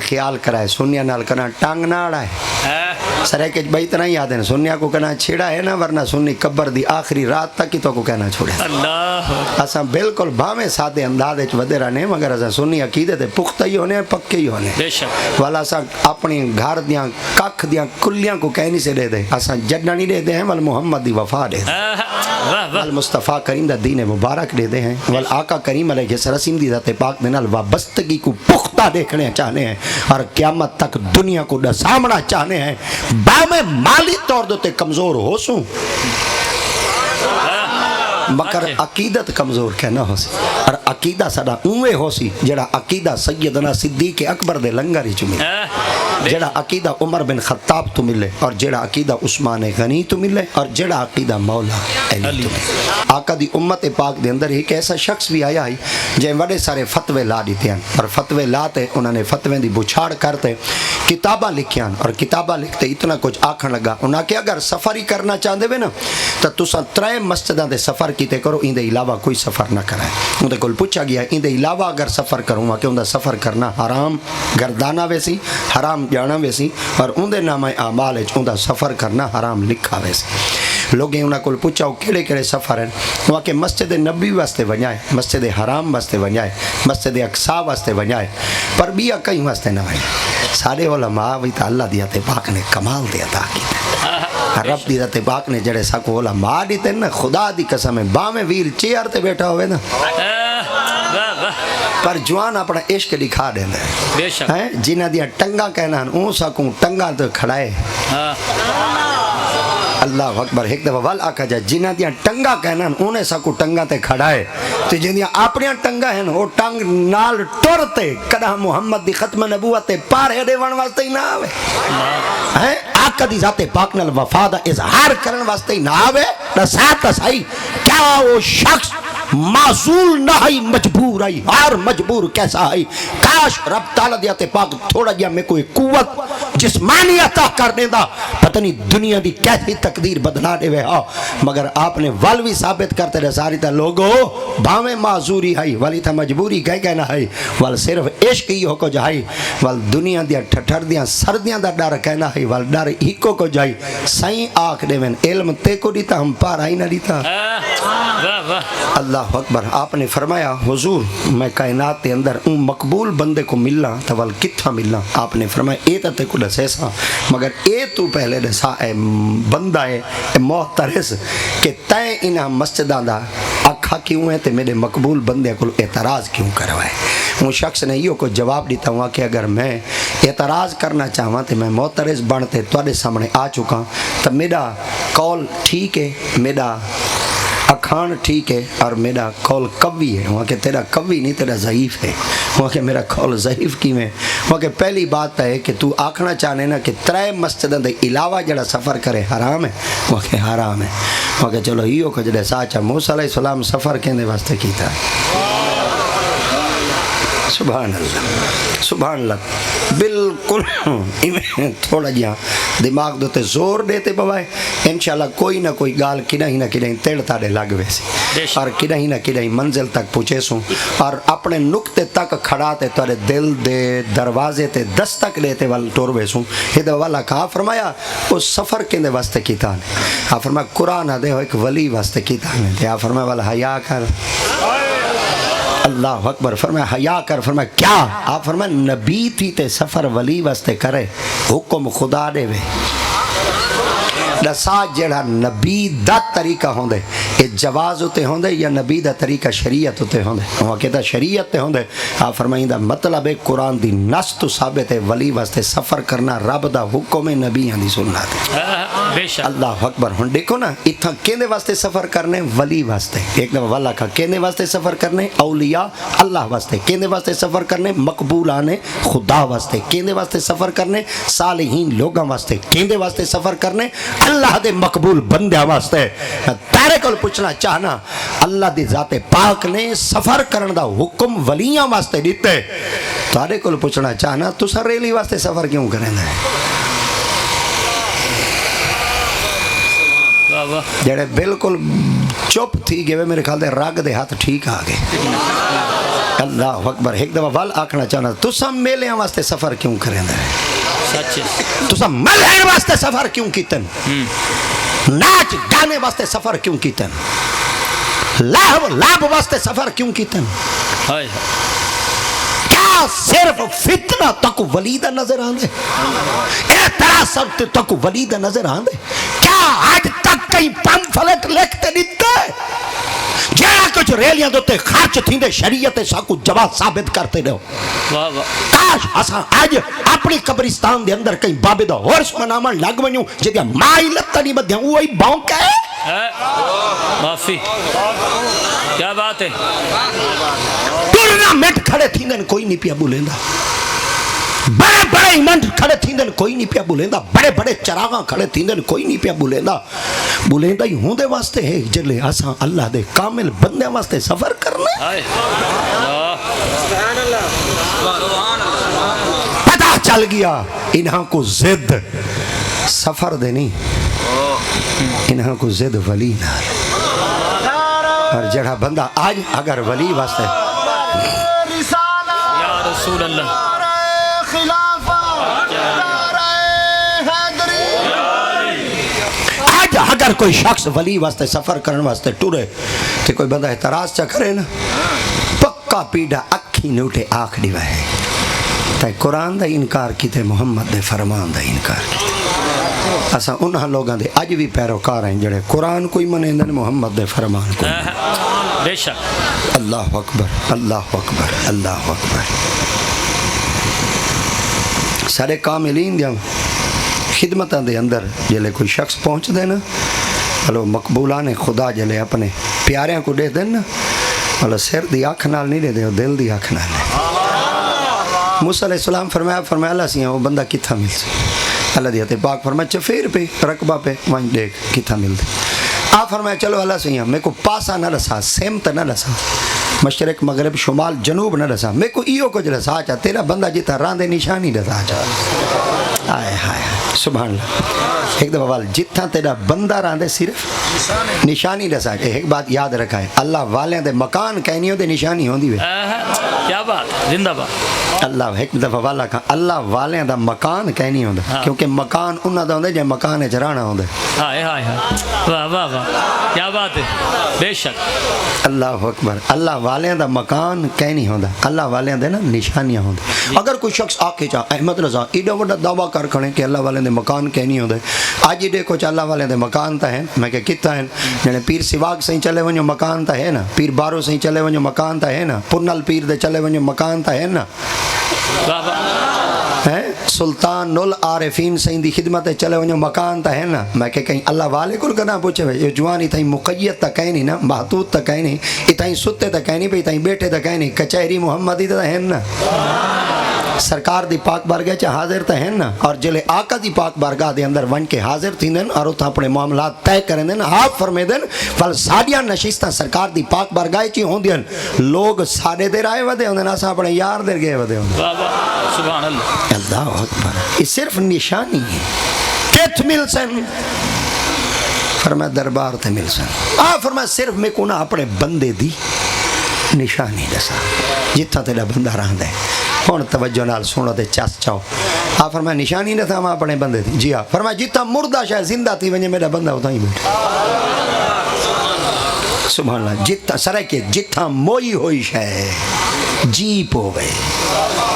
خیال کرائے سنیا نال کنا ٹانگ نہ اڑائے سرے کے بھائی اتنا ہی یاد ہے سنیا کو کنا چھیڑا ہے نا ورنہ سنی قبر دی آخری رات تک ہی تو کو کہنا چھوڑے اساں بالکل بھاویں سادے انداز وچ ودے رہنے مگر اساں سنی عقیدے تے پختہ ہی ہونے پکے ہی ہونے والا اساں اپنی گھر دیاں ککھ دیاں کلیاں کو کہنی سے دے دے اساں جڈنا نہیں دے دے ہیں ول محمد دی وفا دے ول مصطفیٰ کریم دا دین مبارک دے دے ہیں ول آقا کریم علیہ السلام دی ذات پاک دے نال وابستگی کو پختہ دیکھنے چاہنے ہیں اور قیامت تک دنیا کو سامنا چاہنے ہیں میں مالی طور دوتے کمزور ہو سوں مگر عقیدت کمزور کہنا ہو سی اور عقیدہ سڑا اوے ہو سی جڑا عقیدہ سیدنا صدیق اکبر دے لنگر ہی چمیں جڑا عقیدہ عمر بن خطاب تو ملے اور جڑا عقیدہ عثمان غنی تو ملے اور جڑا عقیدہ مولا علی تو ملے آقا دی امت پاک دے اندر ایک ایسا شخص بھی آیا ہی جے بڑے سارے فتوے لا دیتے ہیں اور فتوے لاتے انہوں نے فتوے دی بچھاڑ کرتے کتابہ لکھیاں اور کتابہ لکھتے اتنا کچھ آکھن لگا انہاں کہ اگر سفر ہی کرنا چاہتے ہوئے نا تو تساں 3 مسجداں دے سفر کیتے کرو ان دے علاوہ کوئی سفر نہ کرائے ان دے کول پوچھا گیا ان دے علاوہ اگر سفر کروں کہ ان دا سفر کرنا حرام گردانہ ویسی حرام جانا ویسی اور ان دے نامہ اعمال ان دا سفر کرنا حرام لکھا ویسی لوگیں انہاں کول پوچھا کیڑے کیڑے سفر ہیں وہاں کہ مسجد نبی واسطے ونجائے مسجد حرام واسطے ونجائے مسجد اقصی واسطے ونجائے پر بیا کہیں واسطے نہ ونجائے سارے علماء وی تا اللہ دی عطا پاک نے کمال دی عطا کیتے رب دی عطا پاک نے جڑے ساکو علماء دیتے نا خدا دی قسم ہے باویں ویل چیئر تے بیٹھا ہوئے نا پر جوان اپنا عشق دکھا دینا ہے جنہ دیا ٹنگا کہنا اون ساکوں ٹنگا تو کھڑائے اللہ اکبر ایک دفعہ وال آکھا جائے جنہ دیا ٹنگا کہنا انہیں ساکو ٹنگا تے کھڑائے تو جن دیا اپنیا ٹنگا ہیں وہ ٹنگ نال ٹورتے کدہ محمد دی ختم نبوت پار ہے دیوان واسطے ہی نہ آوے آقا دی ذات پاک نال وفادہ اظہار کرن واسطے ہی نہ آوے نسات سائی کیا وہ شخص معزول نہ ہی مجبور آئی اور مجبور کیسا آئی کاش رب تعالیٰ دیاتے پاک تھوڑا جیا میں کوئی قوت جسمانی عطا کر دینا پتہ نہیں دنیا دی کیسی تقدیر بدلا دے وے ہاں مگر آپ نے والوی ثابت کرتے رہے ساری تا لوگو باویں معذوری آئی والی تا مجبوری کہہ کہنا آئی وال صرف عشق ہی ہو کو جائی وال دنیا دیا ٹھٹھر دیا سردیاں دا ڈر کہنا آئی وال ڈر ہی کو جائی سائیں آکھ دے وین علم تے کو دیتا ہم پار آئی نہ دیتا اللہ اکبر آپ نے فرمایا حضور میں کائنات کے اندر ان مقبول بندے کو ملنا تو ول کتھا ملنا آپ نے فرمایا اے تے کو دسے سا مگر اے تو پہلے دسا اے بندہ اے محترس کہ تے انہاں مسجداں دا اکھا کیوں ہے تے میرے مقبول بندے کو اعتراض کیوں کروائے وہ شخص نے یہ کو جواب دیتا ہوا کہ اگر میں اعتراض کرنا چاہواں تو میں محترس بنتے تواڈے سامنے آ چکا تو میرا قول ٹھیک ہے میرا اکھان ٹھیک ہے اور میرا قول قوی ہے وہاں کہ تیرا قوی نہیں تیرا ضعیف ہے وہاں کہ میرا قول ضعیف کی میں وہاں کہ پہلی بات ہے کہ تو آکھنا چاہنے نا کہ 3 مسجدوں دے علاوہ جڑا سفر کرے حرام ہے وہاں کہ حرام ہے وہاں کہ چلو ہیو کہ جڑے ساچا موسیٰ علیہ السلام سفر کہنے واسطے کیتا ہے سبحان اللہ بالکل تھوڑا جہاں دماغ دوتے زور دیتے بوائے انشاءاللہ کوئی نہ کوئی گال کدہ ہی نہ کدہ ہی تیڑتا دے لگ ویسے اور کدہ ہی نہ کدہ ہی منزل تک پوچھے سوں اور اپنے نکتے تک کھڑاتے توڑے دل دے دروازے تے دستک دیتے وال ٹور ویسوں یہ والا کہا فرمایا اس سفر کے دے واسطے کیتا ہے آپ فرمایا قرآن دے ہو ایک ولی واسطے کیتا ہے آپ فرمایا والا حیا کر اللہ اکبر فرمایا حیا کر فرمایا کیا آپ فرمایا نبی تھی تے سفر ولی واسطے کرے حکم خدا دے وے دسا جڑا نبی دا طریقہ ہوندے یہ جواز ہوتے ہوندے یا نبی دا طریقہ شریعت ہوتے ہوندے وہاں کہتا شریعت تے ہوندے آپ فرمائیں دا مطلب ہے قرآن دی نص تو ثابت ہے ولی واسطے سفر کرنا رب دا حکم نبی دی سنت ہے اللہ اکبر ہن دیکھو نا اتھا کیندے واسطے سفر کرنے ولی واسطے ایک دفعہ والا کہا کیندے واسطے سفر کرنے اولیاء اللہ واسطے کیندے واسطے سفر کرنے مقبولان خدا واسطے کیندے واسطے سفر کرنے صالحین لوگاں واسطے کیندے واسطے سفر کرنے اللہ دے مقبول بندیاں واسطے تارے کو پوچھنا چاہنا اللہ دی ذات پاک نے سفر کرن دا حکم ولیاں واسطے دیتے تارے کو پوچھنا چاہنا تو سر ریلی واسطے سفر کیوں کریں ہے جڑے بالکل چپ تھی گئے میرے خیال دے رگ دے ہاتھ ٹھیک آ گئے اللہ اکبر ایک دفعہ وال آکھنا چاہنا تسا میلیاں واسطے سفر کیوں کریں دے سچ تسا ملہن واسطے سفر کیوں کیتن ناچ گانے واسطے سفر کیوں کیتن لاہو لاب واسطے سفر کیوں کیتن ہائے کیا صرف فتنہ تک ولیدہ نظر آن دے اعتراض تک ولیدہ نظر آن دے کیا آج تک کئی پمفلٹ لکھتے دیتے جہاں کچھ ریلیاں دوتے خرچ تھی دے شریعت ساکو جواب ثابت کرتے رہو واہ واہ کاش اساں آج اپنی قبرستان دے اندر کئی بابے دا ہورس منامن لگ ونیوں جدیا مائی لتا نہیں بدیاں وہی بونکا ہے معافی کیا بات ہے ٹورنامنٹ کھڑے تھیندن کوئی نہیں پیا بولیندا بڑے بڑے ایونٹ کھڑے تھیندن کوئی نہیں پیا بولیندا بڑے بڑے چراغاں کھڑے تھیندن کوئی نہیں پیا بولیندا ہی ہوں دے واسطے ہے جلے اساں اللہ دے کامل بندے واسطے سفر کرنا ہائے پتہ چل گیا انہاں کو زد سفر دے نہیں انہاں کو زد ولی نال اور جڑا بندہ آج اگر ولی واسطے یا رسول اللہ آج اگر کوئی شخص ولی واسطے سفر کرنے واسطے ٹورے تو کوئی بندہ اعتراض چا کرے نا پکا پیڑا اکھی نوٹے آنکھ دیوا ہے تے قرآن دا انکار کیتے محمد دے فرمان دا انکار کیتے اسا انہاں لوگاں دے اج بھی پیروکار ہیں جڑے قرآن کوئی منیندن محمد دے فرمان کو بے شک اللہ اکبر اللہ اکبر اللہ اکبر سارے کاملین دیاں خدمتاں دے اندر جلے کوئی شخص پہنچ دے نا ہلو مقبولان خدا جلے اپنے پیاریاں کو دے دن نا ہلو سر دی آنکھ نال نہیں دے دے دل دی آنکھ نال دے موسیٰ علیہ السلام فرمایا اللہ سیاں وہ بندہ کتھا مل سے اللہ دیتے پاک فرمایا چفیر پہ رقبہ پہ وہیں دیکھ کتھا مل دے آپ فرمایا چلو اللہ سیاں میں کو پاسا نہ رسا سمت نہ رسا مشرق مغرب شمال جنوب نہ رسا میں کو ایو کچھ رسا چاہ تیرا بندہ جیتا راندے نشانی رسا چاہ آئے ہائے سبحان اللہ ایک دفعہ وال جتھا تیرا بندہ راندے صرف نشانی رسا چاہ ایک بات یاد رکھا ہے اللہ والے دے مکان کہنی ہو دے نشانی ہوں دی وے کیا بات زندہ بات اللہ ایک دفعہ والا کہا اللہ والے دا مکان کہنی ہوں دے کیونکہ مکان انہاں دا ہوں دے جائے مکان چرانا ہوں دے ہائے ہائے ہائے واہ واہ واہ کیا بات ہے بے شک اللہ اکبر اللہ والے دا مکان کہنی ہوں دے اللہ والے دے نا نشانیاں ہوں دے اگر کوئی شخص آکے چاہ احمد رضا ایڈا وڈا دعویٰ کر کھڑے کہ اللہ والے دے مکان کہنی ہوں دے آج ہی دیکھو چاہ اللہ والے دے مکان تا ہے میں کہ کتا ہے جنہیں پیر سواگ سے چلے ونجو مکان تا ہے نا پیر بارو سے چلے ونجو مکان تا ہے نا پرنل پیر دے چلے ونجو مکان تا ہے نا سلطان نل عارفین سین دی خدمت چلے ونجو مکان تا ہے نا میں کہ کہیں اللہ والے کل کنا پوچھے بھئی یہ جوانی تھیں مقید تا کہیں نہیں نا محدود تا کہیں نہیں اتھائیں ستے تا کہیں نہیں بھئی اتھائیں بیٹھے تا کہیں نہیں کچہری محمدی تا ہے نا سرکار دی پاک بارگاہ چا حاضر تا ہیں نا اور جلے آقا دی پاک بارگاہ دے اندر ون کے حاضر تھی دن اور اتھا اپنے معاملات طے کریں دن آپ فرمے دن فل ساڑیاں نشستہ سرکار دی پاک بارگاہ چی ہوں دین لوگ ساڑے دیر آئے ودے ہوں دن آسا اپنے یار دیر گئے ودے ہوں سبحان اللہ اللہ اکبر یہ صرف نشانی ہے کت مل سن فرمایا دربار تے مل سن فرمایا صرف میں کو نا اپنے بندے دی نشانی دسا جتھا تیرا بندہ رہن دے ہون توجہ نال سنو تے چاس چاہو آپ فرمایا نشانی نہ تھا ہم اپنے بندے تھی جی ہاں فرمایا جتا مردہ شاید زندہ تھی ونجے میرا بندہ ہوتا ہی بیٹھا سبحان اللہ جتا سرے کے جتا موئی ہوئی شاید جیپ ہو گئے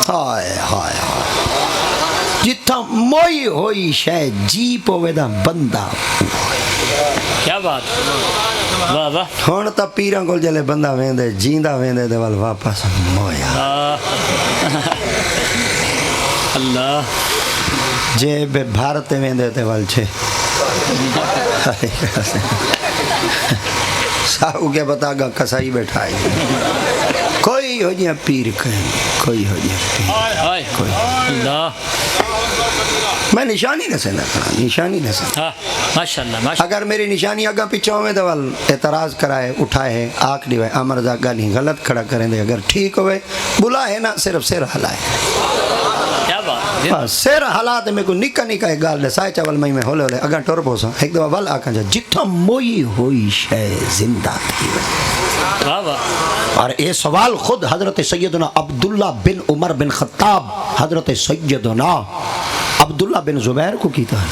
ہائے ہائے جتا موئی ہوئی شاید جیپ ہو گئے دا بندہ کیا بات واہ واہ ہون تا پیران کول جلے بندہ ویندے جیندہ ویندے دے وال واپس مویا اللہ جے بے بھارت ویندے تے وال چھے ساہو کے بتا گا کسائی بیٹھائی کوئی ہو جیا پیر کہیں کوئی ہو جیا پیر کوئی اللہ میں نشانی نہ سے نہ کرا نشانی نہ سے ماشاءاللہ اگر میری نشانی اگا پیچھوں میں دوال اعتراض کرائے اٹھائے آنکھ دیوائے امر زاگا نہیں غلط کھڑا کریں دے اگر ٹھیک ہوئے بلا ہے نا صرف سر ہلائے کیا بات سر حالات میں کو نکا نکا ایک گال دے سائے چاول میں ہولے ہولے اگاں ٹور پوسا ایک دفعہ ول آکھاں جا جتھا موئی ہوئی شے زندہ تھی واہ واہ اور یہ سوال خود حضرت سیدنا عبداللہ بن عمر بن خطاب حضرت سیدنا عبداللہ بن زبیر کو کیتا ہے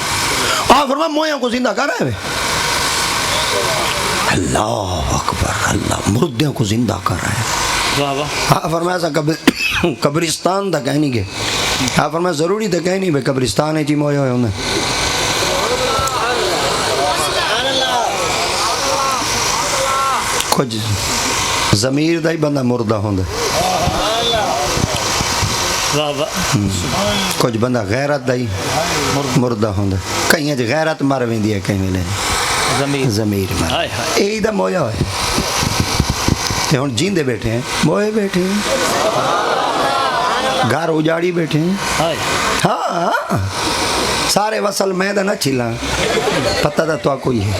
آپ فرمایا مویاں کو زندہ کر رہے ہیں اللہ اکبر اللہ مردوں کو زندہ کر رہے ہیں واہ واہ ہاں فرمایا ایسا قبرستان دا کہیں نہیں گے ہاں فرمایا ضروری دا کہیں نہیں بے قبرستان ہے جی موئے ہوئے ہونے کچھ ضمیر دا ہی بندہ مردہ ہوندے واہ واہ کچھ بندہ غیرت دا ہی مردہ ہوندے کہیں اج غیرت مر ویندی ہے کہیں ملے ضمیر مر ہائے ہائے یہی دا مویا ہوئے تے ہن جیندے بیٹھے ہیں موئے بیٹھے ہیں گھر اجاڑی بیٹھے ہیں ہائے ہاں سارے وصل میں دا نہ چھلا پتہ دا تو کوئی ہے